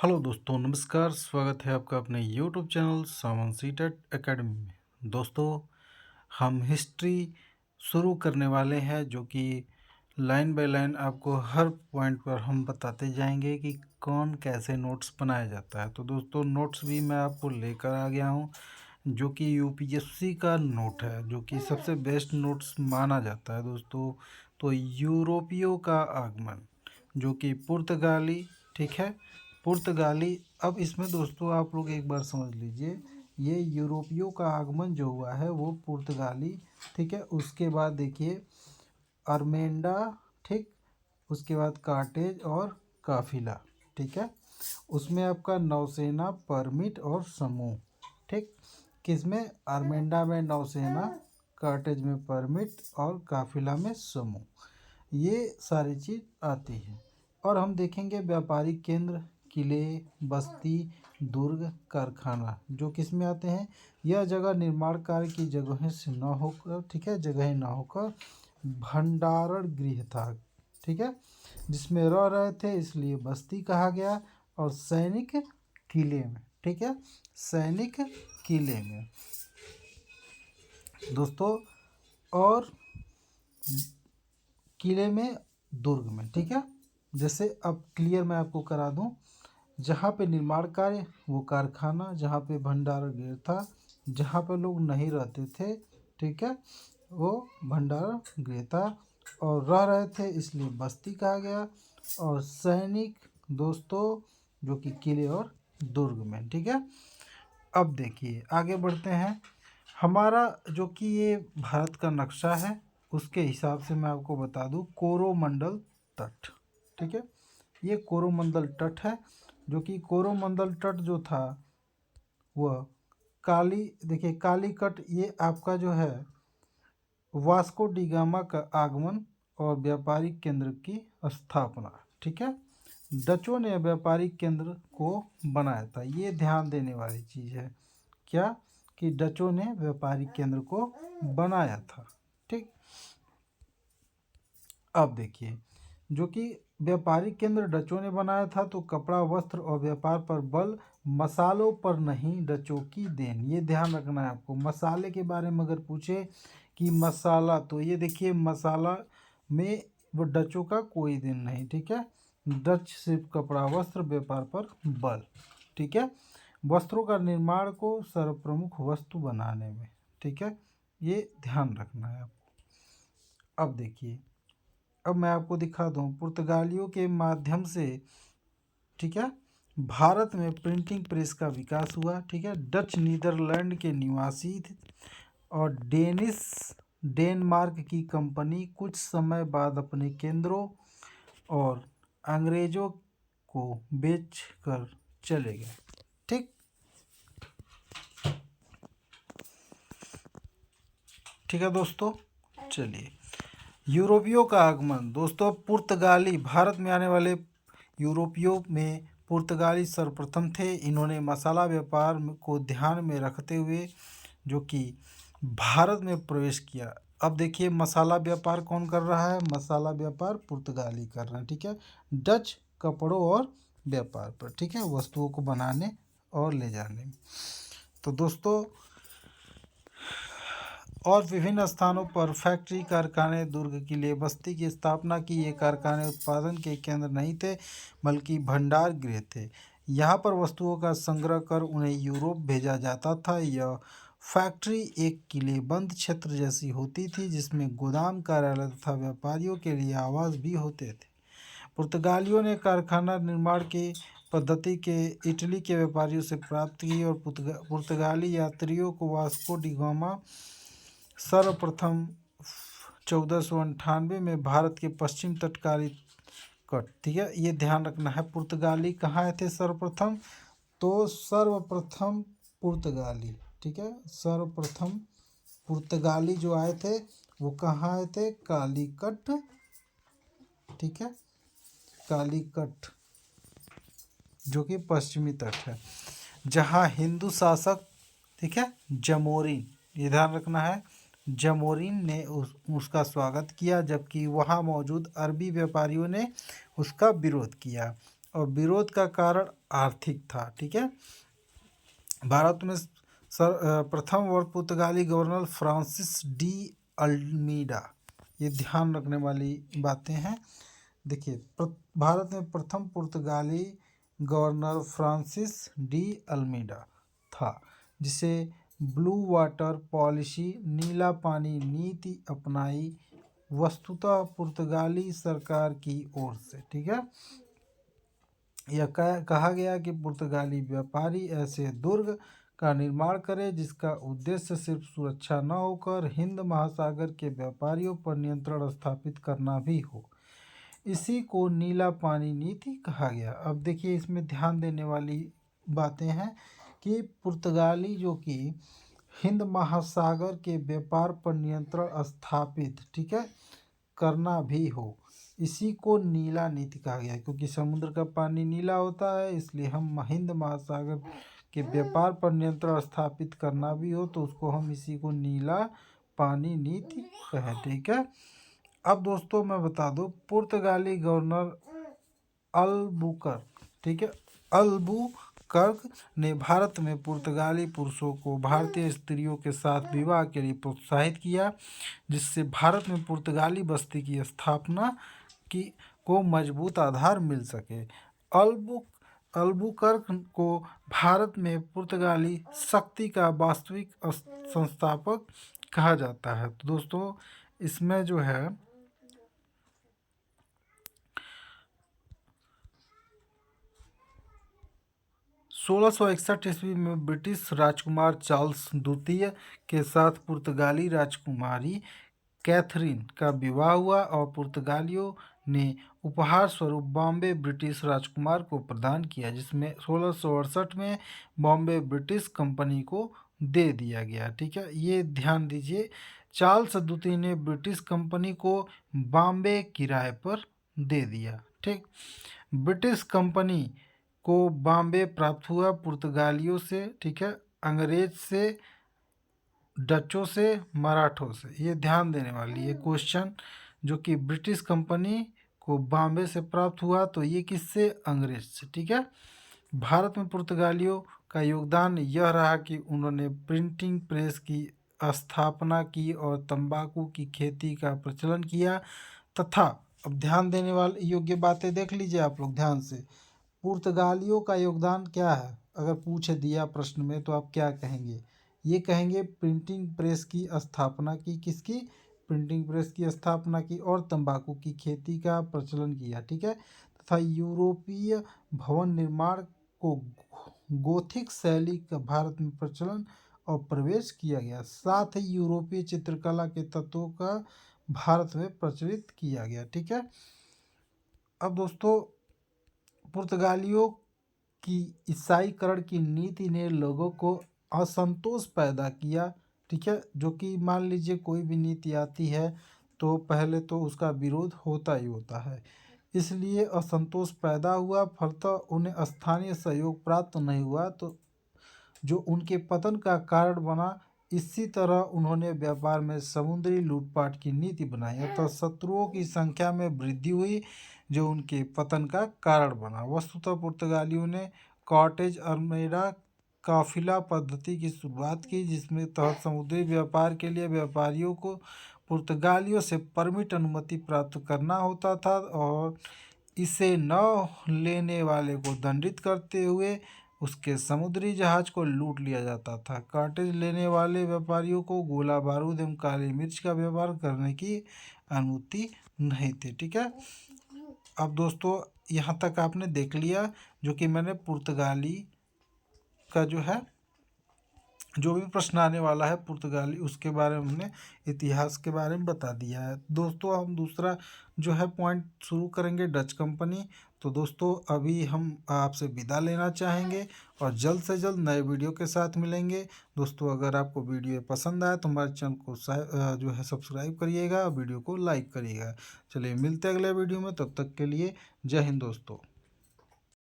Hello दोस्तों, नमस्कार। स्वागत है आपका अपने यूट्यूब चैनल सावन सीटेट एकेडमी में। दोस्तों, हम हिस्ट्री शुरू करने वाले हैं, जो कि लाइन बाय लाइन आपको हर पॉइंट पर हम बताते जाएंगे कि कौन कैसे नोट्स बनाया जाता है। तो दोस्तों, नोट्स भी मैं आपको लेकर आ गया हूं, जो कि यूपीएससी का नोट है, जो कि सबसे बेस्ट नोट्स माना जाता है दोस्तों। तो यूरोपियों का आगमन, जो कि पुर्तगाली, ठीक है, पुर्तगाली। अब इसमें दोस्तों आप लोग एक बार समझ लीजिए, ये यूरोपियों का आगमन जो हुआ है वो पुर्तगाली, ठीक है। उसके बाद देखिए अरमेंडा, ठीक। उसके बाद कार्टेज और काफिला, ठीक है। उसमें आपका नौसेना, परमिट और समूह, ठीक। किसमें? अरमेंडा में नौसेना, कार्टेज में परमिट और काफिला में समूह, ये सारी चीज़ आती है। और हम देखेंगे व्यापारिक केंद्र, किले, बस्ती, दुर्ग, कारखाना, जो किस में आते हैं। यह जगह निर्माण कार्य की जगहें से न होकर, ठीक है, जगहें न होकर भंडारण गृह था, ठीक है, जिसमें रह रहे थे, इसलिए बस्ती कहा गया। और सैनिक किले में, ठीक है, सैनिक किले में दोस्तों। और किले में, दुर्ग में, ठीक है। जैसे अब क्लियर मैं आपको करा दूं, जहाँ पे निर्माण कार्य वो कारखाना, जहाँ पे भंडारण गृह था, जहाँ पे लोग नहीं रहते थे, ठीक है, वो भंडारण गृह था। और रह रहे थे इसलिए बस्ती कहा गया। और सैनिक दोस्तों, जो कि किले और दुर्ग में, ठीक है। अब देखिए आगे बढ़ते हैं। हमारा जो कि ये भारत का नक्शा है, उसके हिसाब से मैं आपको बता दूं, कोरोमंडल तट, ठीक है। ये कोरोमंडल तट है, जो कि कोरोमंडल तट जो था वह काली, देखिए कालीकट, ये आपका जो है वास्को डी गामा का आगमन और व्यापारिक केंद्र की स्थापना, ठीक है। डचों ने व्यापारिक केंद्र को बनाया था, ये ध्यान देने वाली चीज़ है। क्या? कि डचों ने व्यापारिक केंद्र को बनाया था, ठीक। अब देखिए, जो कि व्यापारिक केंद्र डचों ने बनाया था, तो कपड़ा, वस्त्र और व्यापार पर बल, मसालों पर नहीं, डचों की देन। ये ध्यान रखना है आपको। मसाले के बारे में अगर पूछे कि मसाला, तो ये देखिए मसाला में वो डचों का कोई देन नहीं, ठीक है। डच सिर्फ कपड़ा, वस्त्र, व्यापार पर बल, ठीक है। वस्त्रों का निर्माण को सर्वप्रमुख वस्तु बनाने में, ठीक है, ये ध्यान रखना है आपको। अब देखिए, अब मैं आपको दिखा दूं, पुर्तगालियों के माध्यम से, ठीक है, भारत में प्रिंटिंग प्रेस का विकास हुआ, ठीक है। डच नीदरलैंड के निवासी थे और डेनमार्क की कंपनी कुछ समय बाद अपने केंद्रों और अंग्रेजों को बेच कर चले गए, ठीक। ठीक है दोस्तों, चलिए यूरोपियों का आगमन। दोस्तों, पुर्तगाली भारत में आने वाले यूरोपियों में पुर्तगाली सर्वप्रथम थे। इन्होंने मसाला व्यापार को ध्यान में रखते हुए जो कि भारत में प्रवेश किया। अब देखिए मसाला व्यापार कौन कर रहा है? मसाला व्यापार पुर्तगाली कर रहे हैं, ठीक है। डच कपड़ों और व्यापार पर, ठीक है, वस्तुओं को बनाने और ले जाने में। तो दोस्तों, और विभिन्न स्थानों पर फैक्ट्री, कारखाने, दुर्ग, किले, बस्ती की स्थापना की। ये कारखाने उत्पादन के केंद्र नहीं थे, बल्कि भंडार गृह थे। यहाँ पर वस्तुओं का संग्रह कर उन्हें यूरोप भेजा जाता था। यह फैक्ट्री एक किलेबंद क्षेत्र जैसी होती थी, जिसमें गोदाम, कार्यालय तथा व्यापारियों के लिए आवास भी होते थे। पुर्तगालियों ने कारखाना निर्माण की पद्धति के इटली के व्यापारियों से प्राप्त की और पुर्तगाली यात्रियों को वास्को डी गामा सर्वप्रथम 1498 में भारत के पश्चिम तटकारी कट, ठीक है, ये ध्यान रखना है। पुर्तगाली कहाँ आए थे सर्वप्रथम? तो सर्वप्रथम पुर्तगाली, ठीक है, सर्वप्रथम पुर्तगाली जो आए थे वो कहाँ आए थे? कालीकट, ठीक है, कालीकट, जो कि पश्चिमी तट है, जहाँ हिंदू शासक, ठीक है, जमोरिन, ये ध्यान रखना है, जमोरिन ने उसका स्वागत किया, जबकि वहाँ मौजूद अरबी व्यापारियों ने उसका विरोध किया। और विरोध का कारण आर्थिक था। ठीक है। भारत में प्रथम वर्ग पुर्तगाली गवर्नर फ्रांसिस डी अल्मीडा, ये ध्यान रखने वाली बातें हैं। देखिए, भारत में प्रथम पुर्तगाली गवर्नर फ्रांसिस डी अल्मीडा था, जिसे ब्लू वाटर पॉलिसी, नीला पानी नीति अपनाई वस्तुतः पुर्तगाली सरकार की ओर से। ठीक है। यह कहा गया कि पुर्तगाली व्यापारी ऐसे दुर्ग का निर्माण करें जिसका उद्देश्य सिर्फ सुरक्षा न होकर हिंद महासागर के व्यापारियों पर नियंत्रण स्थापित करना भी हो। इसी को नीला पानी नीति कहा गया। अब देखिए, इसमें ध्यान देने वाली बातें हैं कि पुर्तगाली जो कि हिंद महासागर के व्यापार पर नियंत्रण स्थापित, ठीक है, करना भी हो, इसी को नीला नीति कहा गया। क्योंकि समुद्र का पानी नीला होता है, इसलिए हम हिंद महासागर के व्यापार पर नियंत्रण स्थापित करना भी हो तो उसको हम इसी को नीला पानी नीति कहें। ठीक है। अब दोस्तों मैं बता दूं, पुर्तगाली गवर्नर अल्बुकर्क, ठीक है, अल्बुकर्क ने भारत में पुर्तगाली पुरुषों को भारतीय स्त्रियों के साथ विवाह के लिए प्रोत्साहित किया, जिससे भारत में पुर्तगाली बस्ती की स्थापना की को मजबूत आधार मिल सके। अल्बुकर्क को भारत में पुर्तगाली शक्ति का वास्तविक संस्थापक कहा जाता है। तो दोस्तों इसमें जो है 1661 ईस्वी में ब्रिटिश राजकुमार चार्ल्स द्वितीय के साथ पुर्तगाली राजकुमारी कैथरीन का विवाह हुआ और पुर्तगालियों ने उपहार स्वरूप बॉम्बे ब्रिटिश राजकुमार को प्रदान किया, जिसमें 1668 में बॉम्बे ब्रिटिश कंपनी को दे दिया गया। ठीक है, ये ध्यान दीजिए, चार्ल्स द्वितीय ने ब्रिटिश कंपनी को बॉम्बे किराए पर दे दिया। ठीक, ब्रिटिश कंपनी को बॉम्बे प्राप्त हुआ पुर्तगालियों से, ठीक है, अंग्रेज से, डचों से, मराठों से। ये ध्यान देने वाली ये क्वेश्चन, जो कि ब्रिटिश कंपनी को बॉम्बे से प्राप्त हुआ, तो ये किससे? अंग्रेज से। ठीक है। भारत में पुर्तगालियों का योगदान यह रहा कि उन्होंने प्रिंटिंग प्रेस की स्थापना की और तंबाकू की खेती का प्रचलन किया तथा, अब ध्यान देने वाले योग्य बातें देख लीजिए आप लोग ध्यान से, पुर्तगालियों का योगदान क्या है अगर पूछ दिया प्रश्न में तो आप क्या कहेंगे? ये कहेंगे प्रिंटिंग प्रेस की स्थापना की। किसकी? प्रिंटिंग प्रेस की स्थापना की और तंबाकू की खेती का प्रचलन किया। ठीक है, तथा यूरोपीय भवन निर्माण को गोथिक शैली का भारत में प्रचलन और प्रवेश किया गया। साथ ही यूरोपीय चित्रकला के तत्वों का भारत में प्रचलित किया गया। ठीक है। अब दोस्तों, पुर्तगालियों की ईसाईकरण की नीति ने लोगों को असंतोष पैदा किया। ठीक है, जो कि मान लीजिए कोई भी नीति आती है तो पहले तो उसका विरोध होता ही होता है, इसलिए असंतोष पैदा हुआ, फलतः उन्हें स्थानीय सहयोग प्राप्त नहीं हुआ, तो जो उनके पतन का कारण बना। इसी तरह उन्होंने व्यापार में समुद्री लूटपाट की नीति बनाई, अतः शत्रुओं की संख्या में वृद्धि हुई, जो उनके पतन का कारण बना। वस्तुतः पुर्तगालियों ने कॉटेज अल्मेडा काफिला पद्धति की शुरुआत की, जिसमें तहत समुद्री व्यापार के लिए व्यापारियों को पुर्तगालियों से परमिट अनुमति प्राप्त करना होता था और इसे न लेने वाले को दंडित करते हुए उसके समुद्री जहाज को लूट लिया जाता था। कॉटेज लेने वाले व्यापारियों को गोला बारूद एवं काली मिर्च का व्यापार करने की अनुमति नहीं थी। ठीक है। अब दोस्तों यहाँ तक आपने देख लिया, जो कि मैंने पुर्तगाली का जो है जो भी प्रश्न आने वाला है पुर्तगाली, उसके बारे में हमने इतिहास के बारे में बता दिया है। दोस्तों हम दूसरा जो है पॉइंट शुरू करेंगे, डच कंपनी। तो दोस्तों अभी हम आपसे विदा लेना चाहेंगे और जल्द से जल्द नए वीडियो के साथ मिलेंगे। दोस्तों अगर आपको वीडियो पसंद आए तो हमारे चैनल को जो है सब्सक्राइब करिएगा और वीडियो को लाइक करिएगा। चलिए मिलते हैं अगले वीडियो में, तब तक के लिए जय हिंद दोस्तों।